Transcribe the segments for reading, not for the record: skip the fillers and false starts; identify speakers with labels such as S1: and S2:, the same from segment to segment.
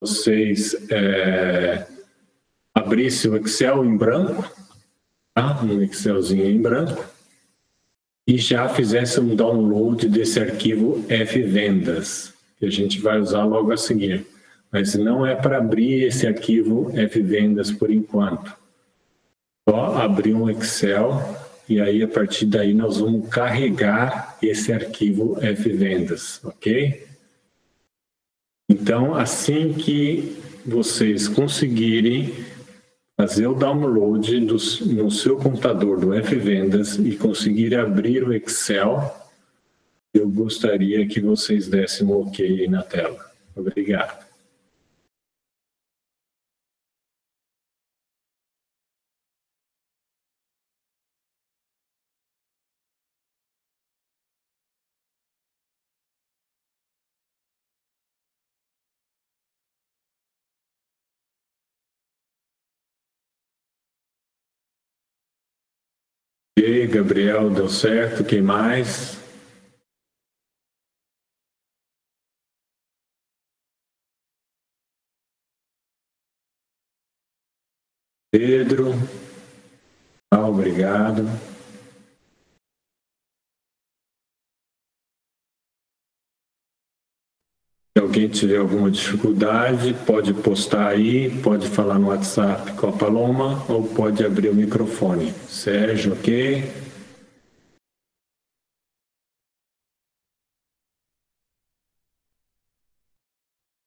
S1: vocês abrissem o Excel em branco, tá? Um Excelzinho em branco, e já fizessem um download desse arquivo fvendas, que a gente vai usar logo a seguir. Mas não é para abrir esse arquivo fvendas por enquanto. Só abrir um Excel e aí a partir daí nós vamos carregar esse arquivo fvendas, ok? Então, assim que vocês conseguirem fazer o download no seu computador do fvendas e conseguirem abrir o Excel, eu gostaria que vocês dessem um OK aí na tela. Obrigado. Ok, Gabriel, deu certo. Quem mais? Pedro. Obrigado. Se alguém tiver alguma dificuldade, pode postar aí, pode falar no WhatsApp com a Paloma ou pode abrir o microfone. Sérgio, ok?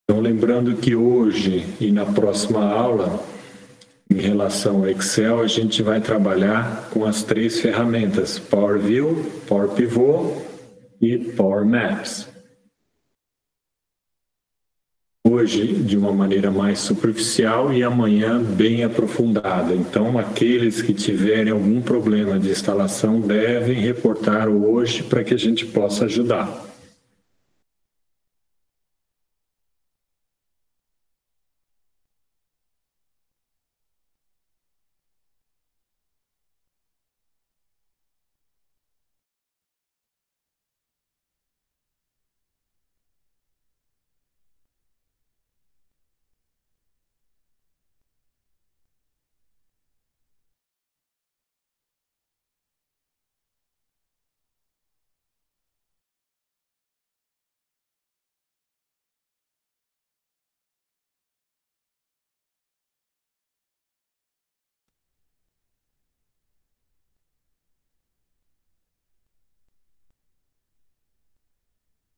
S1: Então, lembrando que hoje e na próxima aula, em relação ao Excel, a gente vai trabalhar com as 3 ferramentas, Power View, Power Pivot e Power Maps. Hoje, de uma maneira mais superficial e amanhã bem aprofundada. Então, aqueles que tiverem algum problema de instalação devem reportar hoje para que a gente possa ajudar.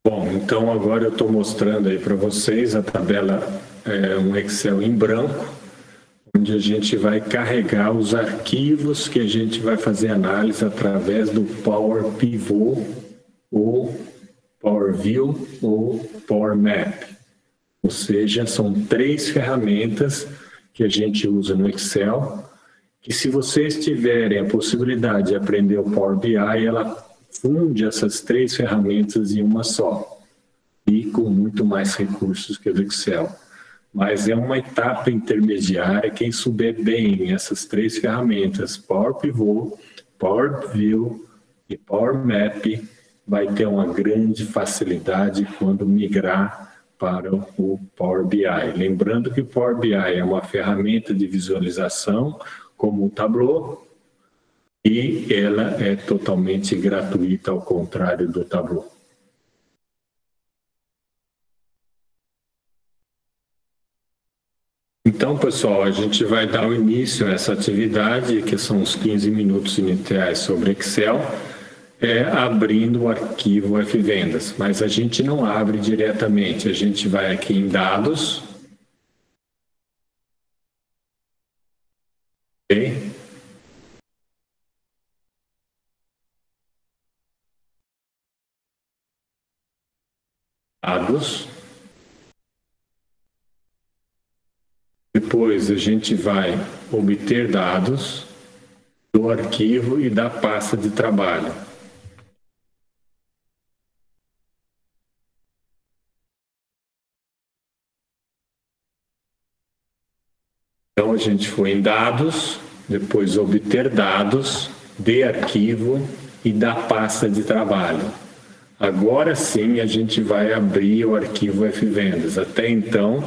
S1: Bom, então agora eu estou mostrando aí para vocês a tabela, um Excel em branco, onde a gente vai carregar os arquivos que a gente vai fazer análise através do Power Pivot, ou Power View, ou Power Map. Ou seja, são 3 ferramentas que a gente usa no Excel, que se vocês tiverem a possibilidade de aprender o Power BI, ela funde essas 3 ferramentas em uma só, e com muito mais recursos que o do Excel. Mas é uma etapa intermediária, quem souber bem essas 3 ferramentas, Power Pivot, Power View e Power Map, vai ter uma grande facilidade quando migrar para o Power BI. Lembrando que o Power BI é uma ferramenta de visualização, como o Tableau, e ela é totalmente gratuita, ao contrário do Tableau. Então, pessoal, a gente vai dar o início a essa atividade, que são os 15 minutos iniciais sobre Excel, abrindo o arquivo fvendas. Mas a gente não abre diretamente, a gente vai aqui em Dados. Ok? Dados. Depois a gente vai obter dados do arquivo e da pasta de trabalho. Então a gente foi em dados, depois obter dados de arquivo e da pasta de trabalho. Agora sim a gente vai abrir o arquivo fvendas. Até então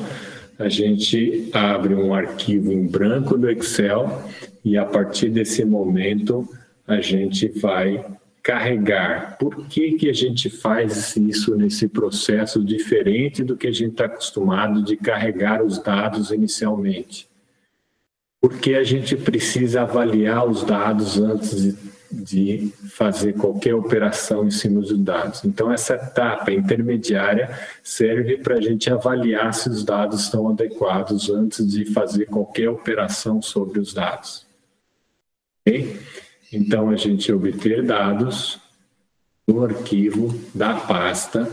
S1: a gente abre um arquivo em branco do Excel e a partir desse momento a gente vai carregar. Por que a gente faz isso nesse processo diferente do que a gente está acostumado de carregar os dados inicialmente? Porque a gente precisa avaliar os dados antes de fazer qualquer operação em cima dos dados. Então, essa etapa intermediária serve para a gente avaliar se os dados estão adequados antes de fazer qualquer operação sobre os dados. Okay? Então, a gente obter dados do arquivo da pasta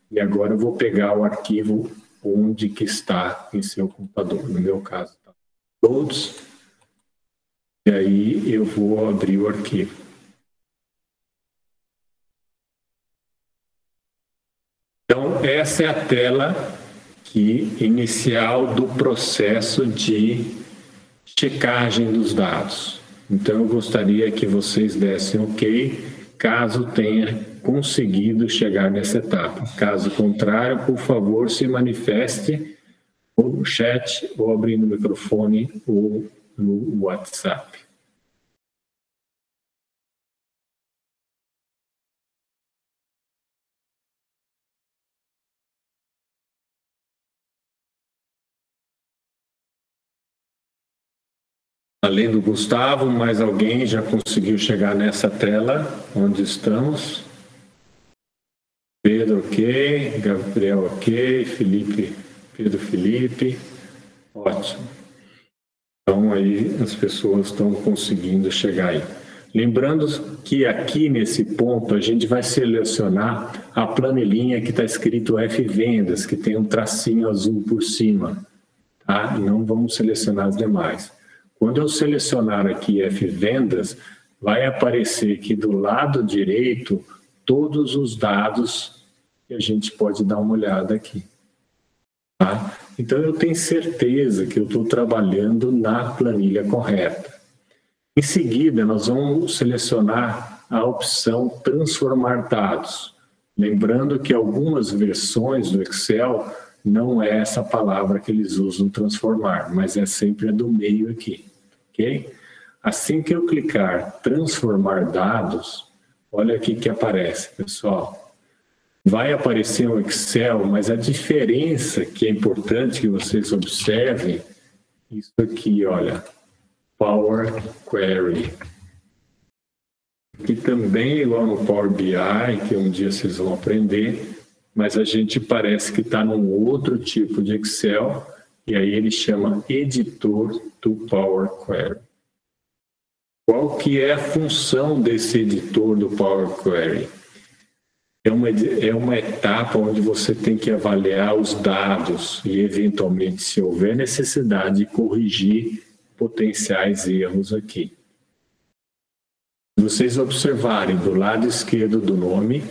S1: e agora eu vou pegar o arquivo onde que está em seu computador. No meu caso, está todos. E aí eu vou abrir o arquivo. Então, essa é a tela inicial do processo de checagem dos dados. Então, eu gostaria que vocês dessem OK, caso tenha conseguido chegar nessa etapa. Caso contrário, por favor, se manifeste ou no chat, ou abrindo o microfone, ou no WhatsApp. Além do Gustavo, mais alguém já conseguiu chegar nessa tela onde estamos? Pedro, ok. Gabriel, ok. Felipe, Pedro Felipe. Ótimo. Então, aí as pessoas estão conseguindo chegar aí. Lembrando que aqui nesse ponto a gente vai selecionar a planilhinha que está escrito F Vendas, que tem um tracinho azul por cima. Tá? E não vamos selecionar as demais. Quando eu selecionar aqui F Vendas, vai aparecer aqui do lado direito todos os dados que a gente pode dar uma olhada aqui. Tá? Então, eu tenho certeza que eu estou trabalhando na planilha correta. Em seguida, nós vamos selecionar a opção Transformar Dados. Lembrando que algumas versões do Excel não é essa palavra que eles usam, transformar, mas é sempre a do meio aqui. Okay? Assim que eu clicar Transformar Dados, olha aqui que aparece, pessoal. Vai aparecer um Excel, mas a diferença que é importante que vocês observem, isso aqui, olha, Power Query. Que também é igual no Power BI, que um dia vocês vão aprender, mas a gente parece que está num outro tipo de Excel, e aí ele chama Editor do Power Query. Qual que é a função desse editor do Power Query? É uma etapa onde você tem que avaliar os dados e, eventualmente, se houver necessidade, corrigir potenciais erros aqui. Se vocês observarem do lado esquerdo do nome,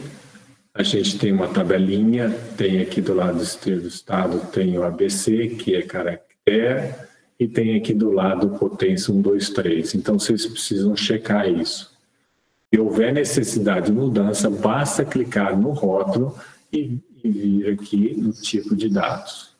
S1: a gente tem uma tabelinha, tem aqui do lado esquerdo do estado, tem o ABC, que é caractere, e tem aqui do lado potência 1, 2, 3. Então, vocês precisam checar isso. Se houver necessidade de mudança, basta clicar no rótulo e vir aqui no tipo de dados.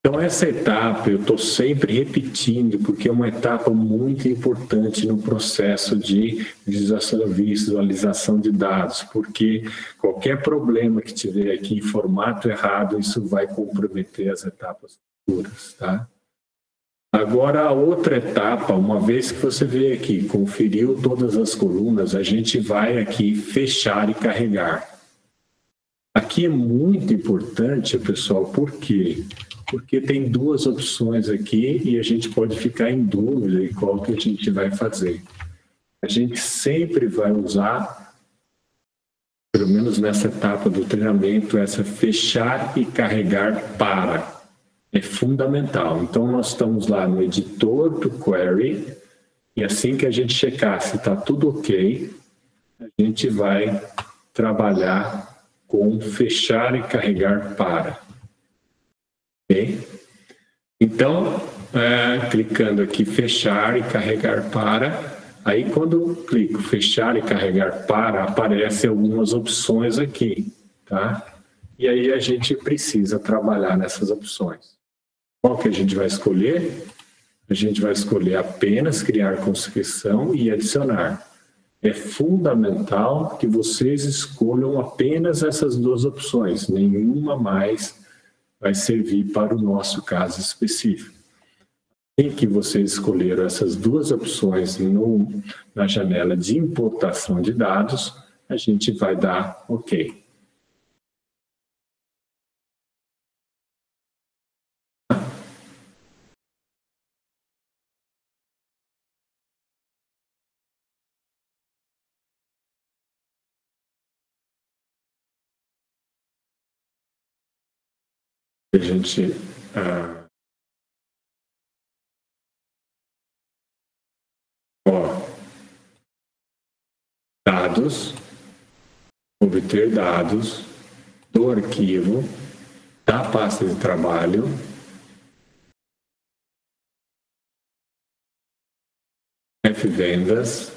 S1: Então, essa etapa eu estou sempre repetindo, porque é uma etapa muito importante no processo de visualização de dados, porque qualquer problema que tiver aqui em formato errado, isso vai comprometer as etapas futuras, tá? Agora, a outra etapa, uma vez que você veio aqui, conferiu todas as colunas, a gente vai aqui fechar e carregar. Aqui é muito importante, pessoal, por quê? Porque tem duas opções aqui e a gente pode ficar em dúvida em qual que a gente vai fazer. A gente sempre vai usar, pelo menos nessa etapa do treinamento, essa fechar e carregar para. É fundamental. Então, nós estamos lá no editor do query e assim que a gente checar se está tudo ok, a gente vai trabalhar com fechar e carregar para. Ok? Então, clicando aqui fechar e carregar para, aí quando eu clico fechar e carregar para, aparecem algumas opções aqui, tá? E aí a gente precisa trabalhar nessas opções. Qual que a gente vai escolher? A gente vai escolher apenas criar conscrição e adicionar. É fundamental que vocês escolham apenas essas duas opções, nenhuma mais vai servir para o nosso caso específico. Assim que vocês escolheram essas duas opções na janela de importação de dados, a gente vai dar OK. A gente dados, obter dados do arquivo da pasta de trabalho Fvendas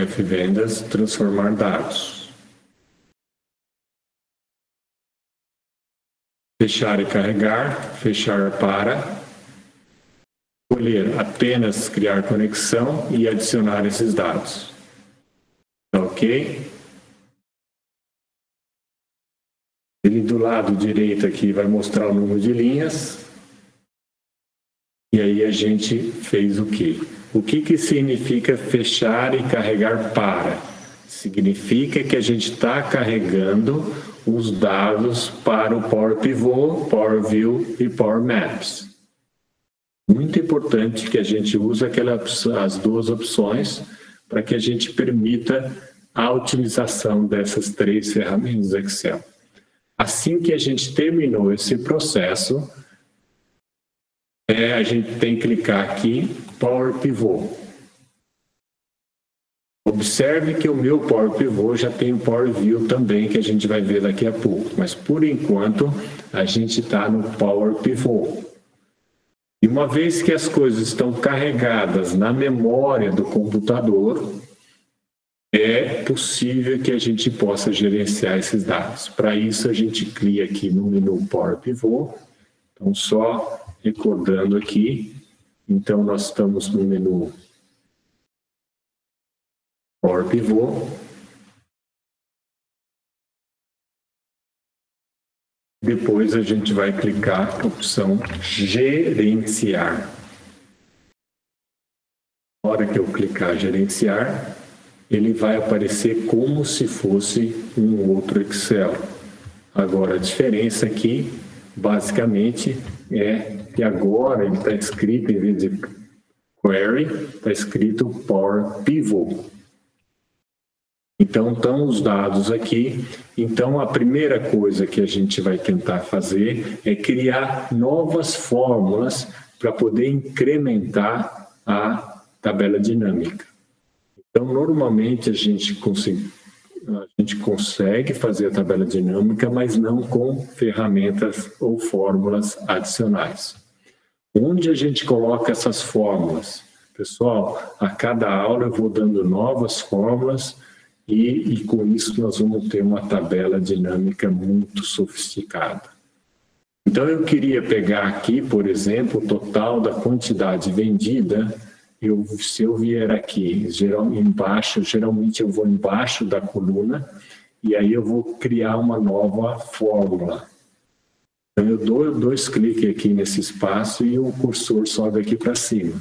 S1: Fvendas transformar dados. Fechar e carregar, fechar para, escolher apenas criar conexão e adicionar esses dados. OK? Ele do lado direito aqui vai mostrar o número de linhas. E aí a gente fez o quê? O que significa fechar e carregar para? Significa que a gente está carregando os dados para o Power Pivot, Power View e Power Maps. Muito importante que a gente use as duas opções para que a gente permita a utilização dessas três ferramentas Excel. Assim que a gente terminou esse processo, a gente tem que clicar aqui, Power Pivot. Observe que o meu Power Pivot já tem o Power View também, que a gente vai ver daqui a pouco. Mas, por enquanto, a gente está no Power Pivot. E uma vez que as coisas estão carregadas na memória do computador, é possível que a gente possa gerenciar esses dados. Para isso, a gente clica aqui no menu Power Pivot. Então, só recordando aqui, então nós estamos no menu Power Pivot. Depois a gente vai clicar na opção Gerenciar. Na hora que eu clicar Gerenciar, ele vai aparecer como se fosse um outro Excel. Agora, a diferença aqui, basicamente, é que agora ele está escrito, em vez de Query, está escrito Power Pivot. Então, estão os dados aqui. Então, a primeira coisa que a gente vai tentar fazer é criar novas fórmulas para poder incrementar a tabela dinâmica. Então, normalmente, a gente consegue fazer a tabela dinâmica, mas não com ferramentas ou fórmulas adicionais. Onde a gente coloca essas fórmulas? Pessoal, a cada aula eu vou dando novas fórmulas e com isso nós vamos ter uma tabela dinâmica muito sofisticada. Então eu queria pegar aqui, por exemplo, o total da quantidade vendida. Se eu vier aqui, geralmente eu vou embaixo da coluna e aí eu vou criar uma nova fórmula. Então eu dou 2 cliques aqui nesse espaço e o cursor sobe aqui para cima.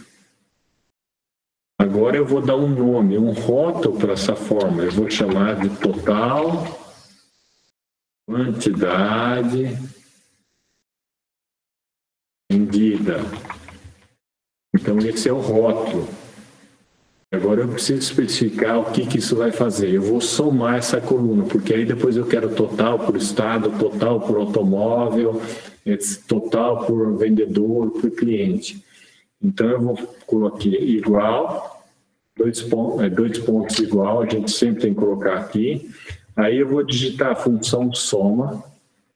S1: Agora eu vou dar um nome, um rótulo para essa fórmula. Eu vou chamar de total quantidade vendida. Então esse é o rótulo. Agora eu preciso especificar o que isso vai fazer. Eu vou somar essa coluna, porque aí depois eu quero total por estado, total por automóvel, total por vendedor, por cliente. Então eu vou colocar igual, dois pontos igual, a gente sempre tem que colocar aqui. Aí eu vou digitar a função soma.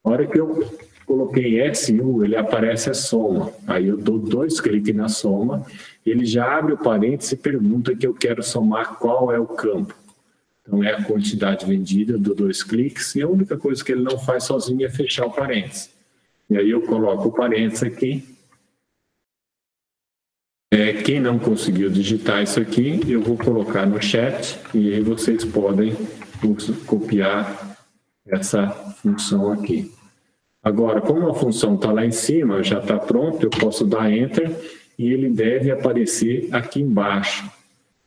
S1: Na hora que eu coloquei SU, ele aparece a soma. Aí eu dou 2 cliques na soma, ele já abre o parênteses e pergunta que eu quero somar qual é o campo. Então, é a quantidade vendida do 2 cliques, e a única coisa que ele não faz sozinho é fechar o parênteses. E aí eu coloco o parênteses aqui. Quem não conseguiu digitar isso aqui, eu vou colocar no chat, e aí vocês podem copiar essa função aqui. Agora, como a função está lá em cima, já está pronto, eu posso dar Enter, e ele deve aparecer aqui embaixo.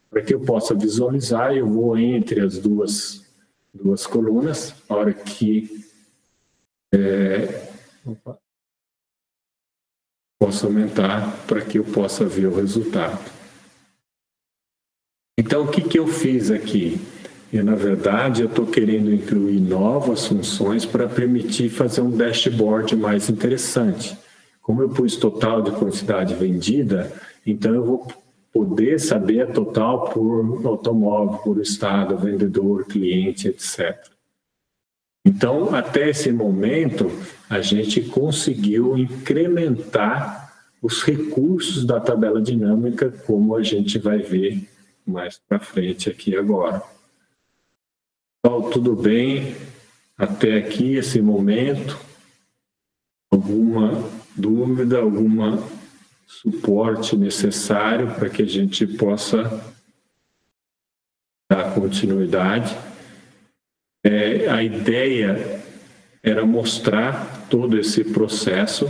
S1: Para que eu possa visualizar, eu vou entre as duas colunas, a hora que posso aumentar para que eu possa ver o resultado. Então, o que eu fiz aqui? Na verdade, eu estou querendo incluir novas funções para permitir fazer um dashboard mais interessante. Como eu pus total de quantidade vendida, então eu vou poder saber a total por automóvel, por estado, vendedor, cliente, etc. Então, até esse momento, a gente conseguiu incrementar os recursos da tabela dinâmica, como a gente vai ver mais para frente aqui agora. Então, tudo bem? Até aqui, esse momento? Alguma dúvida, alguma suporte necessário para que a gente possa dar continuidade? A ideia era mostrar todo esse processo,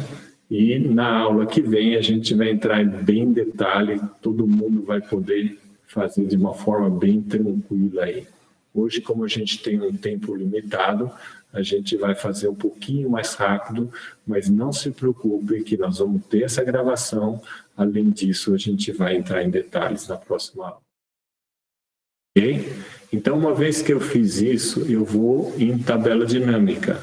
S1: e na aula que vem a gente vai entrar bem em detalhe, todo mundo vai poder fazer de uma forma bem tranquila aí. Hoje, como a gente tem um tempo limitado, a gente vai fazer um pouquinho mais rápido, mas não se preocupe que nós vamos ter essa gravação. Além disso, a gente vai entrar em detalhes na próxima aula. Ok? Então, uma vez que eu fiz isso, eu vou em tabela dinâmica.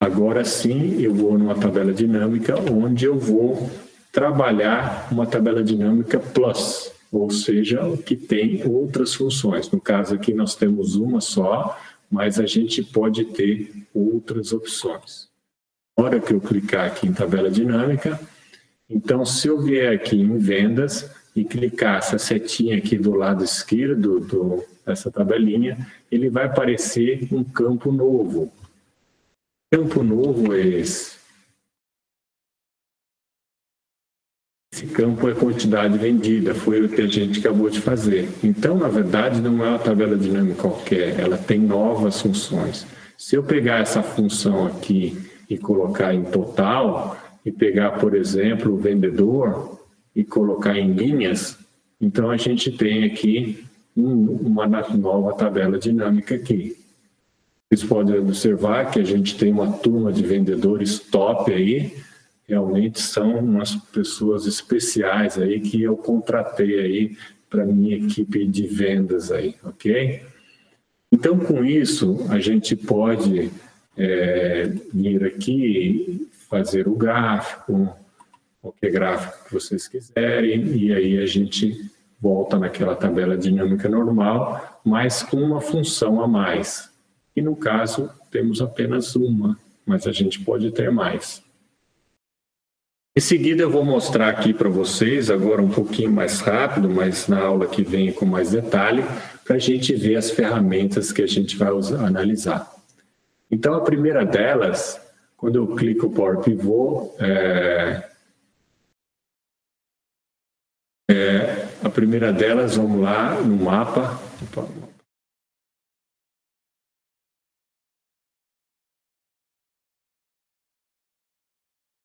S1: Agora sim, eu vou numa tabela dinâmica onde eu vou trabalhar uma tabela dinâmica plus, ou seja, que tem outras funções. No caso aqui nós temos uma só, mas a gente pode ter outras opções. Na hora que eu clicar aqui em tabela dinâmica, então se eu vier aqui em vendas e clicar essa setinha aqui do lado esquerdo dessa tabelinha, ele vai aparecer um campo novo. Campo novo é esse. Esse campo é quantidade vendida, foi o que a gente acabou de fazer. Então, na verdade, não é uma tabela dinâmica qualquer, ela tem novas funções. Se eu pegar essa função aqui e colocar em total, e pegar, por exemplo, o vendedor e colocar em linhas, então a gente tem aqui uma nova tabela dinâmica aqui. Vocês podem observar que a gente tem uma turma de vendedores top aí, realmente são umas pessoas especiais aí que eu contratei aí para minha equipe de vendas aí, ok? Então, com isso, a gente pode vir aqui, fazer o gráfico, qualquer gráfico que vocês quiserem, e aí a gente volta naquela tabela dinâmica normal, mas com uma função a mais. E no caso, temos apenas uma, mas a gente pode ter mais. Em seguida, eu vou mostrar aqui para vocês, agora um pouquinho mais rápido, mas na aula que vem com mais detalhe, para a gente ver as ferramentas que a gente vai analisar. Então, a primeira delas, quando eu clico Power Pivot, a primeira delas, vamos lá no mapa.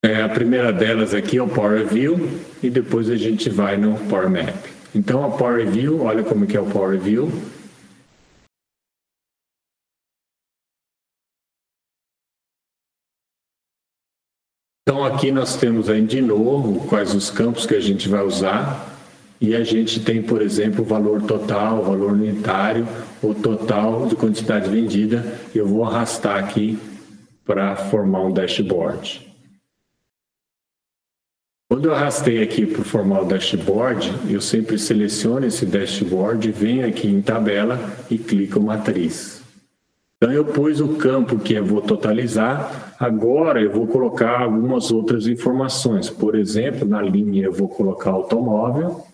S1: A primeira delas aqui é o Power View e depois a gente vai no Power Map. Então, a Power View, olha como que é o Power View. Então, aqui nós temos aí de novo quais os campos que a gente vai usar. E a gente tem, por exemplo, o valor total, valor unitário, o total de quantidade vendida. Eu vou arrastar aqui para formar um dashboard. Quando eu arrastei aqui para formar o dashboard, eu sempre seleciono esse dashboard, venho aqui em tabela e clico matriz. Então eu pus o campo que eu vou totalizar, agora eu vou colocar algumas outras informações. Por exemplo, na linha eu vou colocar automóvel.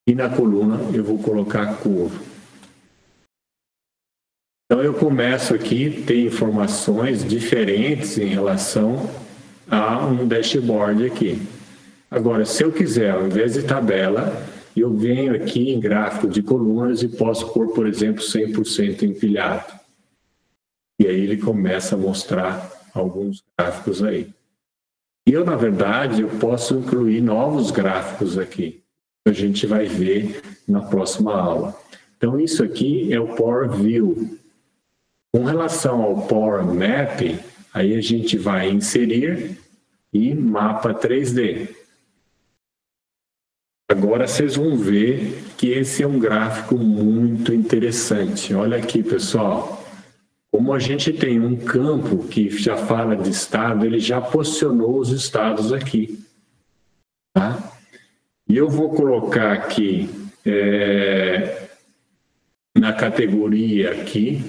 S1: e na coluna eu vou colocar curva. Então eu começo aqui, tem informações diferentes em relação a um dashboard aqui. Agora, se eu quiser, ao invés de tabela, eu venho aqui em gráfico de colunas e posso pôr, por exemplo, 100% empilhado. E aí ele começa a mostrar alguns gráficos aí. E eu, na verdade, eu posso incluir novos gráficos aqui. A gente vai ver na próxima aula. Então, isso aqui é o Power View. Com relação ao Power Map, aí a gente vai inserir e mapa 3D. Agora vocês vão ver que esse é um gráfico muito interessante. Olha aqui, pessoal. Como a gente tem um campo que já fala de estado, ele já posicionou os estados aqui. Tá? E eu vou colocar aqui na categoria aqui,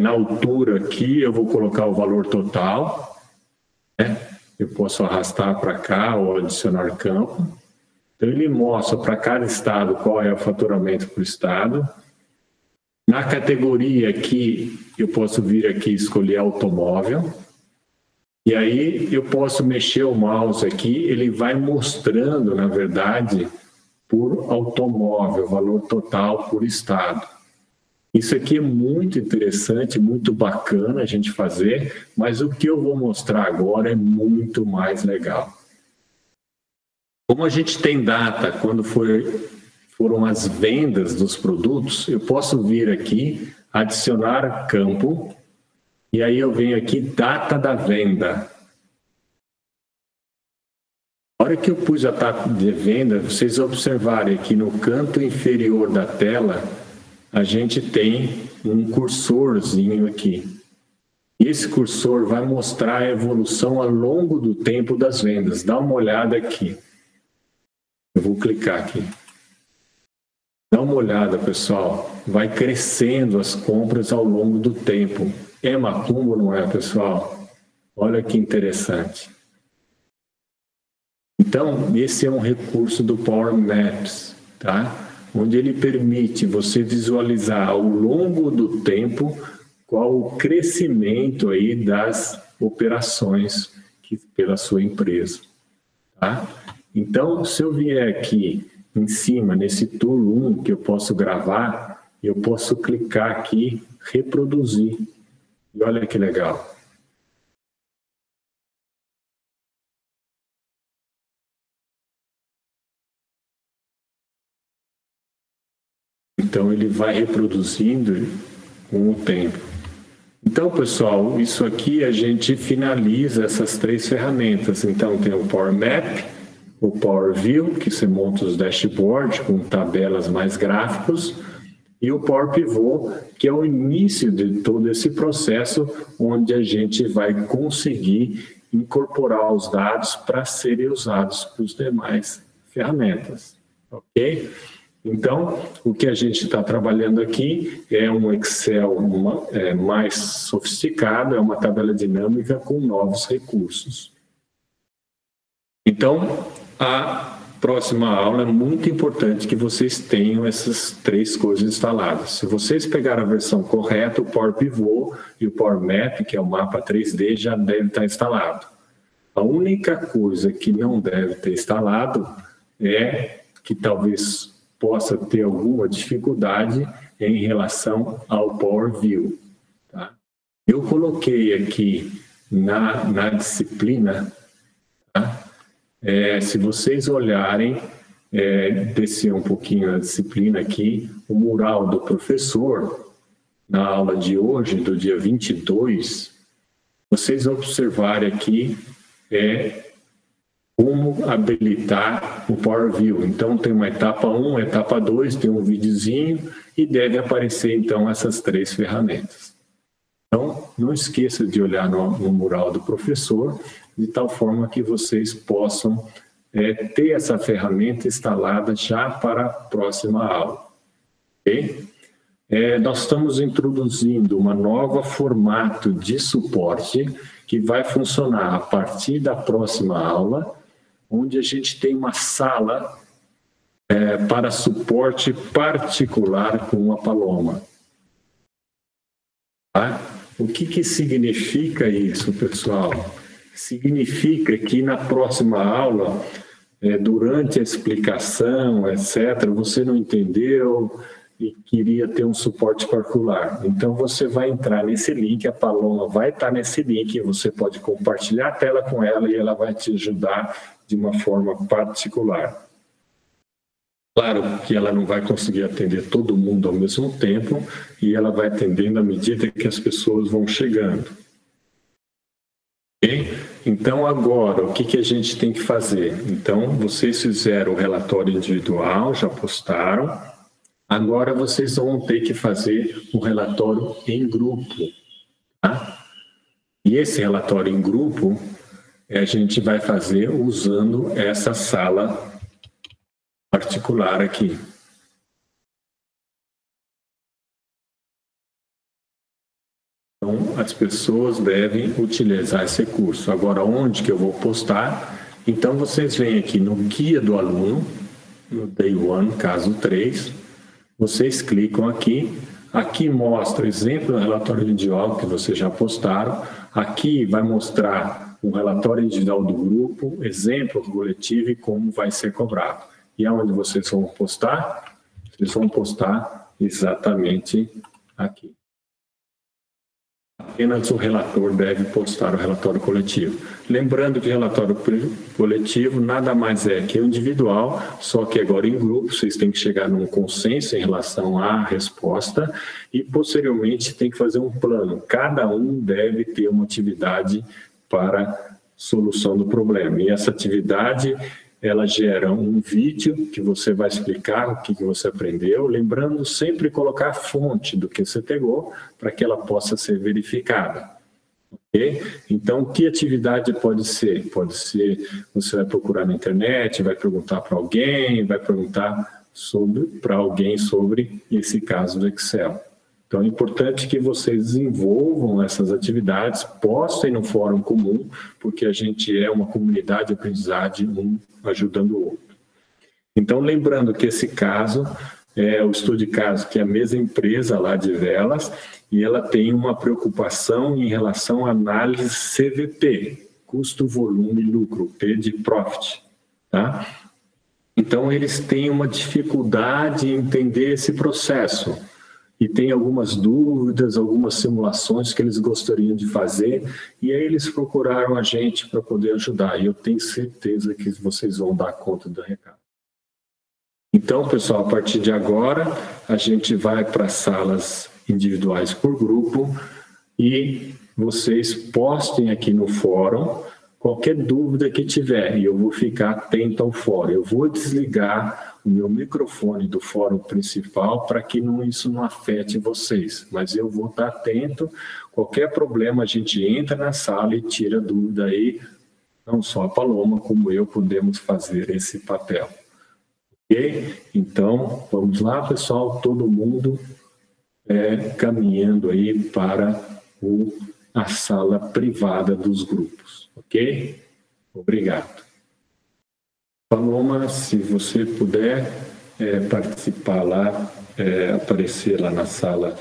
S1: na altura aqui, eu vou colocar o valor total, né? Eu posso arrastar para cá ou adicionar campo. Então, ele mostra para cada estado qual é o faturamento por estado. Na categoria aqui, eu posso vir aqui e escolher automóvel. E aí, eu posso mexer o mouse aqui, ele vai mostrando, na verdade, por automóvel, valor total por estado. Isso aqui é muito interessante, muito bacana a gente fazer, mas o que eu vou mostrar agora é muito mais legal. Como a gente tem data quando foram as vendas dos produtos, eu posso vir aqui, adicionar campo, e aí eu venho aqui, data da venda. Na hora que eu pus a data de venda, vocês observarem aqui no canto inferior da tela, a gente tem um cursorzinho aqui. E esse cursor vai mostrar a evolução ao longo do tempo das vendas. Dá uma olhada aqui. Eu vou clicar aqui. Dá uma olhada, pessoal. Vai crescendo as compras ao longo do tempo. É macumbo, não é, pessoal? Olha que interessante. Então, esse é um recurso do Power Maps, tá? Onde ele permite você visualizar ao longo do tempo qual o crescimento aí das operações pela sua empresa, tá? Então, se eu vier aqui em cima, nesse Tool 1 que eu posso gravar, eu posso clicar aqui, reproduzir. E olha que legal. Então, ele vai reproduzindo com o tempo. Então, pessoal, isso aqui a gente finaliza essas três ferramentas. Então, tem o Power Map, o Power View, que você monta os dashboards com tabelas mais gráficos, e o Power Pivot, que é o início de todo esse processo, onde a gente vai conseguir incorporar os dados para serem usados para as demais ferramentas. Ok? Então, o que a gente está trabalhando aqui é um Excel mais sofisticado, é uma tabela dinâmica com novos recursos. Então, a próxima aula é muito importante que vocês tenham essas três coisas instaladas. Se vocês pegarem a versão correta, o Power Pivot e o Power Map, que é o mapa 3D, já deve estar instalado. A única coisa que não deve ter instalado é que talvez possa ter alguma dificuldade em relação ao Power View. Tá? Eu coloquei aqui na disciplina, tá? Se vocês olharem, descer um pouquinho a disciplina aqui, o mural do professor, na aula de hoje, do dia 22, vocês observarem aqui como habilitar o Power View. Então, tem uma etapa 1, etapa 2, tem um videozinho e deve aparecer, então, essas três ferramentas. Então, não esqueça de olhar no mural do professor, de tal forma que vocês possam ter essa ferramenta instalada já para a próxima aula. Ok? Nós estamos introduzindo uma nova formato de suporte que vai funcionar a partir da próxima aula, onde a gente tem uma sala para suporte particular com a Paloma. Tá? O que significa isso, pessoal? Significa que na próxima aula, durante a explicação, etc., você não entendeu e queria ter um suporte particular. Então, você vai entrar nesse link, a Paloma vai estar nesse link, você pode compartilhar a tela com ela e ela vai te ajudar de uma forma particular. Claro que ela não vai conseguir atender todo mundo ao mesmo tempo e ela vai atendendo à medida que as pessoas vão chegando. Okay? Então, agora, o que a gente tem que fazer? Então, vocês fizeram o relatório individual, já postaram. Agora, vocês vão ter que fazer um relatório em grupo. Tá? E esse relatório em grupo, a gente vai fazer usando essa sala particular aqui. Então, as pessoas devem utilizar esse recurso. Agora, onde que eu vou postar? Então, vocês vêm aqui no Guia do Aluno, no Day 1, caso 3, vocês clicam aqui, aqui mostra exemplo do relatório individual que vocês já postaram, aqui vai mostrar o relatório individual do grupo, exemplo coletivo e como vai ser cobrado. E aonde vocês vão postar? Vocês vão postar exatamente aqui. Apenas o relator deve postar o relatório coletivo. Lembrando que o relatório coletivo nada mais é que o individual, só que agora em grupo, vocês têm que chegar num consenso em relação à resposta e, posteriormente, tem que fazer um plano. Cada um deve ter uma atividade para solução do problema. E essa atividade, ela gera um vídeo que você vai explicar o que você aprendeu, lembrando sempre colocar a fonte do que você pegou para que ela possa ser verificada. Okay? Então, que atividade pode ser? Pode ser, você vai procurar na internet, vai perguntar para alguém, vai perguntar para alguém sobre esse caso do Excel. Então, é importante que vocês desenvolvam essas atividades, postem no fórum comum, porque a gente é uma comunidade de aprendizagem, um ajudando o outro. Então, lembrando que esse caso é o estudo de caso, que é a mesma empresa lá de Velas, e ela tem uma preocupação em relação à análise CVP, custo, volume, lucro, P de profit, tá? Então, eles têm uma dificuldade em entender esse processo e tem algumas dúvidas, algumas simulações que eles gostariam de fazer, e aí eles procuraram a gente para poder ajudar, e eu tenho certeza que vocês vão dar conta do recado. Então, pessoal, a partir de agora, a gente vai para salas individuais por grupo, e vocês postem aqui no fórum qualquer dúvida que tiver, e eu vou ficar atento ao fórum. Eu vou desligar o meu microfone do fórum principal para que isso não afete vocês, mas eu vou estar atento. Qualquer problema, a gente entra na sala e tira a dúvida aí, não só a Paloma, como eu podemos fazer esse papel. Ok? Então, vamos lá, pessoal, todo mundo caminhando aí para a sala privada dos grupos, ok? Obrigado. Paloma, se você puder participar lá, aparecer lá na sala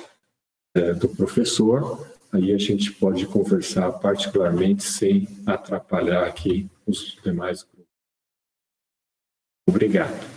S1: do professor, aí a gente pode conversar particularmente sem atrapalhar aqui os demais grupos. Obrigado.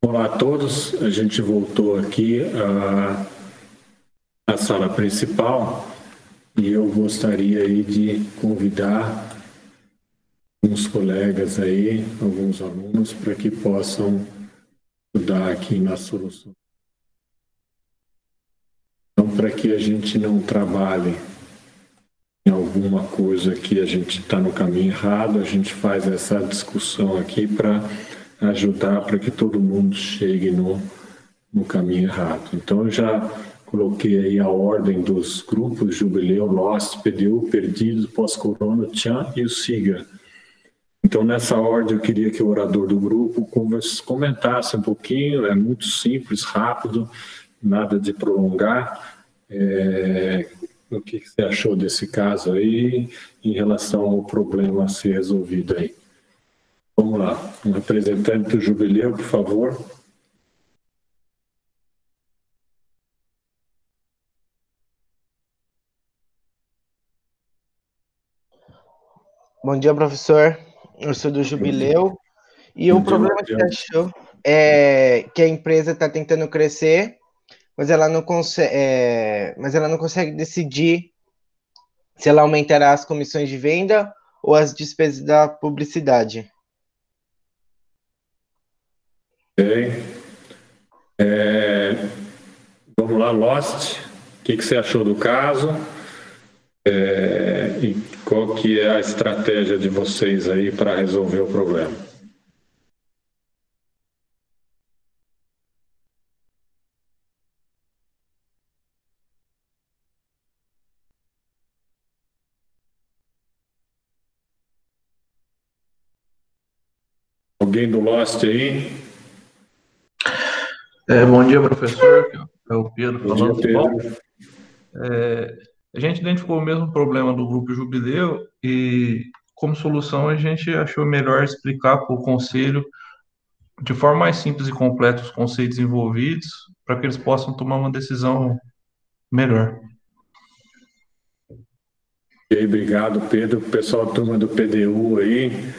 S1: Olá a todos, a gente voltou aqui à sala principal e eu gostaria aí de convidar alguns colegas aí, alguns alunos, para que possam ajudar aqui na solução. Então, para que a gente não trabalhe em alguma coisa que a gente está no caminho errado, a gente faz essa discussão aqui para ajudar para que todo mundo chegue no caminho errado. Então, eu já coloquei aí a ordem dos grupos: Jubileu, Lost, PDU, Perdidos, Pós-Corona, Tchan e o SIGA. Então, nessa ordem, eu queria que o orador do grupo comentasse um pouquinho, é muito simples, rápido, nada de prolongar. O que você achou desse caso aí, em relação ao problema a ser resolvido aí? Vamos lá, um representante do Jubileu, por favor.
S2: Bom dia, professor. Eu sou do Jubileu. E o problema que achou é que a empresa está tentando crescer, mas ela não consegue decidir se ela aumentará as comissões de venda ou as despesas da publicidade.
S1: Vamos lá, Lost. O que você achou do caso? E qual que é a estratégia de vocês aí para resolver o problema? Alguém do Lost aí?
S3: Bom dia, professor. É o Pedro falando.
S1: Bom dia, Pedro.
S3: A gente identificou o mesmo problema do Grupo Jubileu e, como solução, a gente achou melhor explicar para o conselho de forma mais simples e completa os conceitos envolvidos, para que eles possam tomar uma decisão melhor.
S1: Obrigado, Pedro. Pessoal da turma do PDU aí,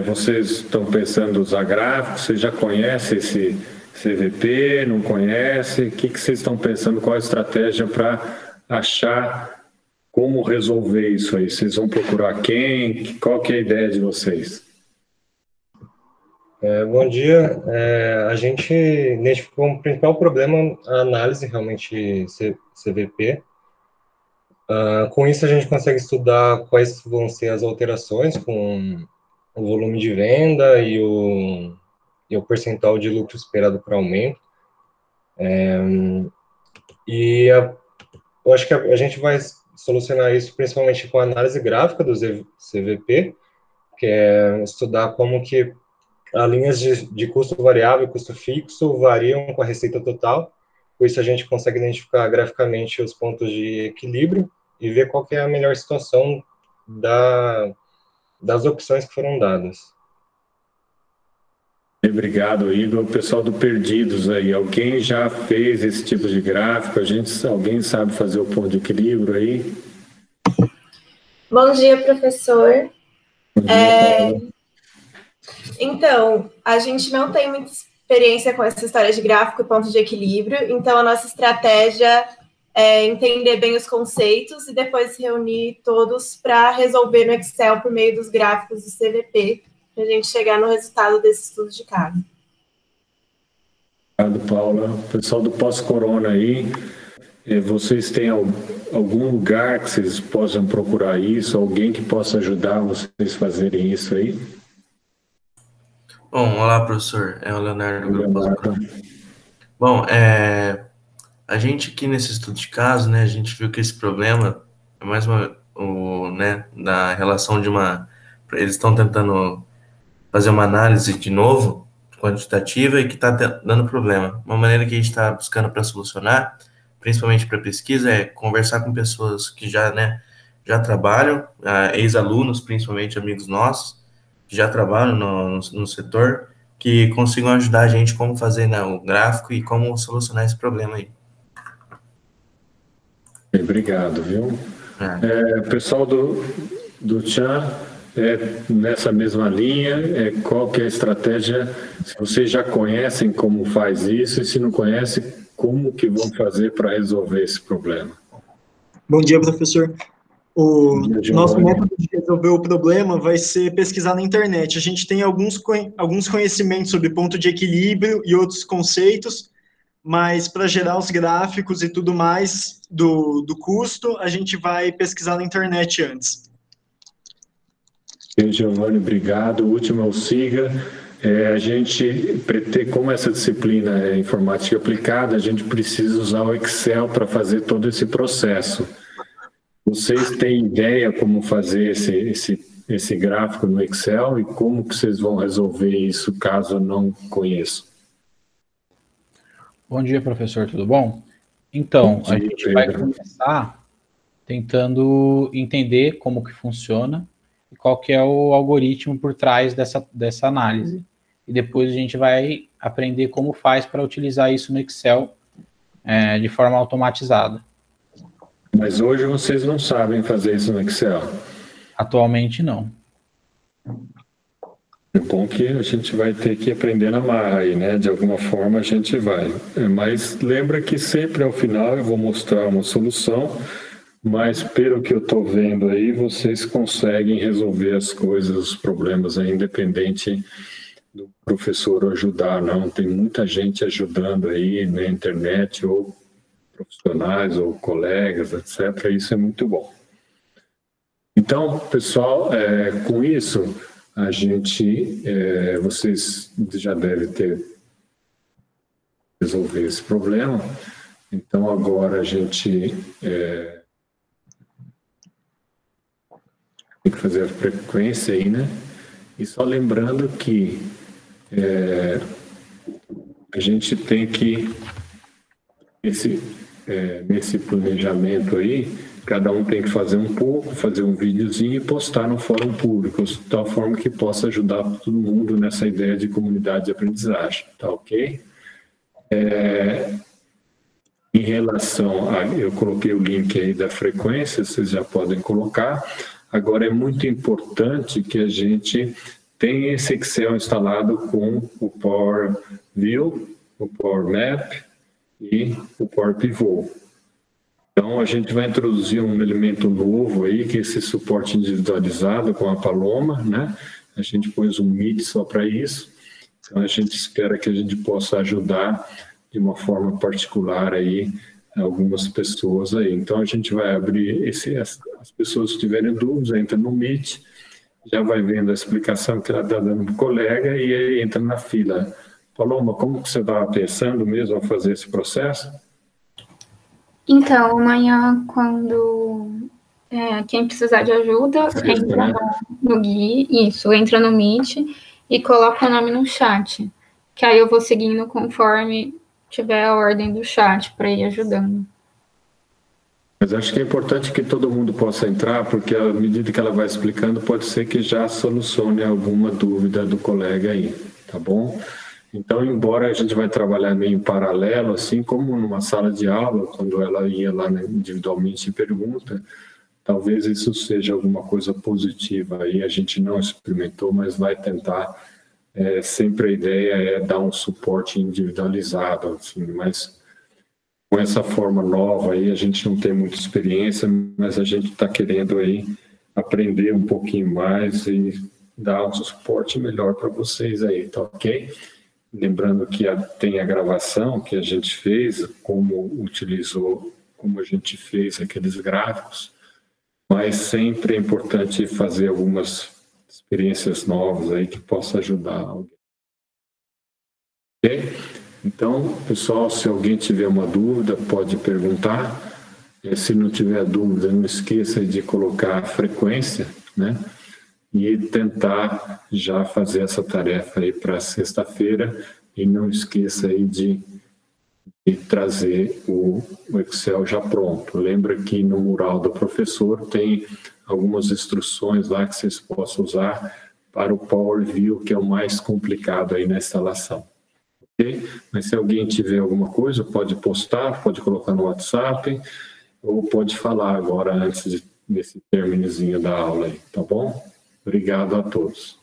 S1: vocês estão pensando em usar gráficos? Vocês já conhecem esse CVP? Não conhecem? O que vocês estão pensando? Qual a estratégia para achar como resolver isso aí? Vocês vão procurar quem? Qual que é a ideia de vocês?
S4: Bom dia. A gente identificou o principal problema, a análise realmente CVP. Com isso, a gente consegue estudar quais vão ser as alterações com o volume de venda e o percentual de lucro esperado para aumento. Eu acho que a gente vai solucionar isso principalmente com a análise gráfica do CVP, que é estudar como que as linhas de custo variável e custo fixo variam com a receita total. Com isso, a gente consegue identificar graficamente os pontos de equilíbrio e ver qual que é a melhor situação das opções que foram dadas.
S1: Obrigado, Igor. O pessoal do Perdidos aí, alguém já fez esse tipo de gráfico? Alguém sabe fazer o ponto de equilíbrio aí?
S5: Bom dia, professor.
S1: Bom dia,
S5: Então, a gente não tem muita experiência com essa história de gráfico e ponto de equilíbrio, então a nossa estratégia é entender bem os conceitos e depois reunir todos para resolver no Excel por meio dos gráficos do CVP, para a gente chegar no resultado desse estudo de caso.
S1: Obrigado, Paula. Pessoal do Pós-Corona aí, vocês têm algum lugar que vocês possam procurar isso? Alguém que possa ajudar vocês a fazerem isso aí?
S6: Bom, olá, professor. É o Leonardo. Bom, a gente aqui nesse estudo de caso, né, a gente viu que esse problema é mais da relação de eles estão tentando fazer uma análise de novo, quantitativa, e que está dando problema. Uma maneira que a gente está buscando para solucionar, principalmente para pesquisa, é conversar com pessoas que já trabalham, ex-alunos, principalmente amigos nossos, que já trabalham no setor, que consigam ajudar a gente como fazer o gráfico e como solucionar esse problema aí.
S1: Obrigado, viu? Pessoal do Tchan, nessa mesma linha, qual que é a estratégia, se vocês já conhecem como faz isso, e se não conhecem, como que vão fazer para resolver esse problema?
S7: Bom dia, professor. O nosso método de resolver o problema vai ser pesquisar na internet. A gente tem alguns conhecimentos sobre ponto de equilíbrio e outros conceitos, mas para gerar os gráficos e tudo mais do custo, a gente vai pesquisar na internet antes.
S1: Giovanni, obrigado. O último é o Siga. A gente pretende, como essa disciplina é informática aplicada, a gente precisa usar o Excel para fazer todo esse processo. Vocês têm ideia como fazer esse gráfico no Excel e como que vocês vão resolver isso caso não conheçam?
S8: Bom dia, professor, tudo bom? Então,
S1: dia,
S8: a gente
S1: Pedro.
S8: vai começar tentando entender como que funciona e qual que é o algoritmo por trás dessa análise. E depois a gente vai aprender como faz para utilizar isso no Excel de forma automatizada.
S1: Mas hoje vocês não sabem fazer isso no Excel?
S8: Atualmente, não.
S1: É bom que a gente vai ter que aprender na marra aí, né? De alguma forma a gente vai. Mas lembra que sempre ao final eu vou mostrar uma solução, mas pelo que eu estou vendo aí, vocês conseguem resolver as coisas, os problemas aí, independente do professor ajudar, não. Tem muita gente ajudando aí na internet, ou profissionais, ou colegas, etc. Isso é muito bom. Então, pessoal, com isso, a gente, vocês já devem ter resolvido esse problema. Então, agora a gente tem que fazer a frequência aí, né? E só lembrando que a gente tem que, nesse planejamento aí, cada um tem que fazer um pouco, fazer um videozinho e postar no fórum público, de tal forma que possa ajudar todo mundo nessa ideia de comunidade de aprendizagem, tá ok? Em relação a... Eu coloquei o link aí da frequência, vocês já podem colocar. Agora, é muito importante que a gente tenha esse Excel instalado com o Power View, o Power Map e o Power Pivot. Então, a gente vai introduzir um elemento novo aí, que é esse suporte individualizado com a Paloma, né? A gente pôs um Meet só para isso. Então, a gente espera que a gente possa ajudar de uma forma particular aí algumas pessoas aí. Então, a gente vai abrir as pessoas que tiverem dúvidas, entra no Meet, já vai vendo a explicação que ela está dando para o colega e aí entra na fila. Paloma, como que você estava pensando mesmo a fazer esse processo?
S9: Então, amanhã, quando quem precisar de ajuda, entra no Gui, entra no Meet e coloca o nome no chat, que aí eu vou seguindo conforme tiver a ordem do chat para ir ajudando.
S1: Mas acho que é importante que todo mundo possa entrar, porque à medida que ela vai explicando, pode ser que já solucione alguma dúvida do colega aí, tá bom? Então, embora a gente vai trabalhar meio em paralelo, assim como numa sala de aula, quando ela ia lá individualmente e pergunta, talvez isso seja alguma coisa positiva aí, a gente não experimentou, mas vai tentar, sempre a ideia é dar um suporte individualizado, assim, mas com essa forma nova aí, a gente não tem muita experiência, mas a gente está querendo aí aprender um pouquinho mais e dar um suporte melhor para vocês aí, tá ok? Lembrando que tem a gravação que a gente fez, como a gente fez aqueles gráficos, mas sempre é importante fazer algumas experiências novas aí que possa ajudar alguém. Ok? Então, pessoal, se alguém tiver uma dúvida, pode perguntar. Se não tiver dúvida, não esqueça de colocar a frequência, né? E tentar já fazer essa tarefa aí para sexta-feira e não esqueça aí de trazer o Excel já pronto. Lembra que no mural do professor tem algumas instruções lá que vocês possam usar para o Power View, que é o mais complicado aí na instalação. Ok? Mas se alguém tiver alguma coisa, pode postar, pode colocar no WhatsApp ou pode falar agora antes desse términozinho da aula aí, tá bom? Obrigado a todos.